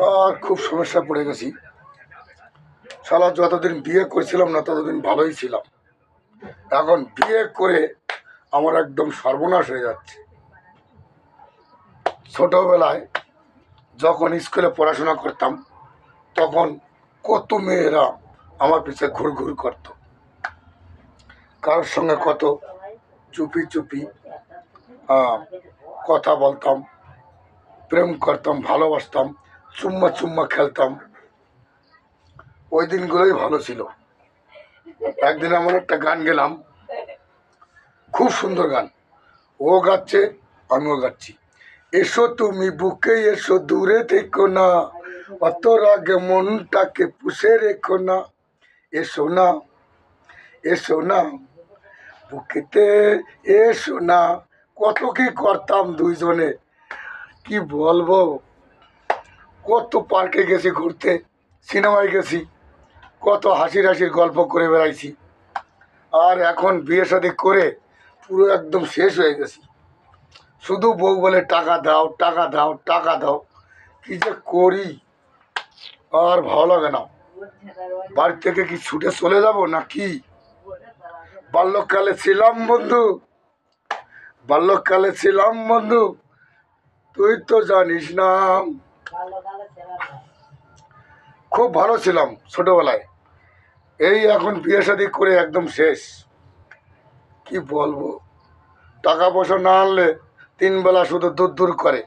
আর খুব সমস্যা পড়ে গেছি। শালা যতদিন বিয়ে করছিলাম না ততদিন ভালোই ছিলাম, এখন বিয়ে করে আমার একদম সর্বনাশ হয়ে যাচ্ছে। ছোটবেলায় যখন স্কুলে পড়াশোনা করতাম তখন কত মেয়েরা আমার পিছে ঘুর ঘুর করত, কারোর সঙ্গে কত চুপি চুপি কথা বলতাম, প্রেম করতাম, ভালোবাসতাম, চুম্মা চুম্মা খেলতাম। ওই দিনগুলোই ভালো ছিল। একদিন এমন একটা গান গেলাম, খুব সুন্দর গান, ও গাচ্ছে আমিও গাচ্ছি। এসো তুমি বুকে এসো, দূরে থেকো না, অত রাগে মনটাকে পুষে রেখো না। এসো না, এসো না বুকেতে, এসো না। কত কি করতাম দুইজনে, কি বলবো। কত পার্কে গেছি ঘুরতে, সিনেমায় গেছি, কত হাসির হাসির গল্প করে বেড়াইছি। আর এখন বিয়ে শাদী করে পুরো একদম শেষ হয়ে গেছি। শুধু বউ বলে টাকা দাও, টাকা দাও, টাকা দাও। কি যে করি, আর ভালো লাগে না। বাড়ি থেকে কি ছুটে চলে যাব না কি? বাল্যকালে ছিলাম বন্ধু, বাল্যকালে ছিলাম বন্ধু, তুই তো জানিস না। খুব ভালো ছিলাম ছোটবেলায়, এই এখন বিয়ে শাদী করে একদম শেষ। কি বলবো, টাকা পয়সা না আনলে 3 বেলা শুধু দূর দূর করে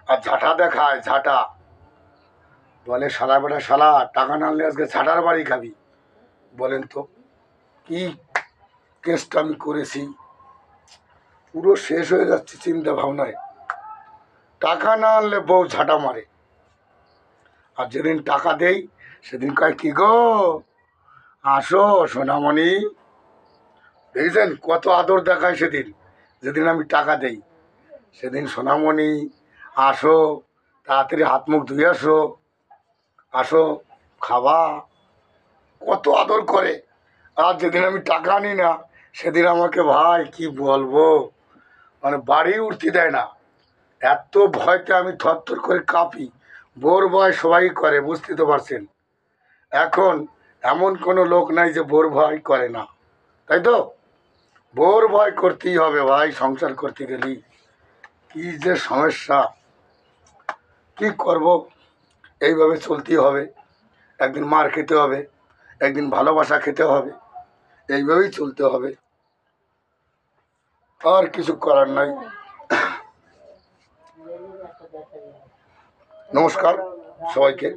আর ঝাঁটা দেখায়। ঝাঁটা বলে, শালা বেটা শালা, টাকা না আনলে আজকে ঝাঁটার বাড়ি খাবি। বলেন তো কি কেসটা আমি করেছি, পুরো শেষ হয়ে যাচ্ছে চিন্তা ভাবনায়। টাকা না আনলে বউ ঝাঁটা মারে, আর যেদিন টাকা দেই সেদিন কয়, কি গো আসো সোনামণি। দেখেছেন কত আদর দেখায় সেদিন, যেদিন আমি টাকা দেই সেদিন সোনামণি আসো, তাড়াতাড়ি হাত মুখ ধুয়ে আসো, আসো খাবা, কত আদর করে। আর যেদিন আমি টাকা আনি না সেদিন আমাকে ভাই কি বলবো, মানে বাড়ি উঠতে দেয় না। এত ভয়তে আমি থরথর করে কাঁপি। বোর ভয় সবাই করে, বুঝতে তো পারছেন। এখন এমন কোনো লোক নাই যে বোর ভয় করে না, তাই তো? বোর ভয় করতেই হবে ভাই, সংসার করতে গেলি কি যে সমস্যা। কি করব, এইভাবে চলতেই হবে। একদিন মার খেতে হবে, একদিন ভালোবাসা খেতে হবে, এইভাবেই চলতে হবে, আর কিছু করার নাই। নমস্কার সবাইকে।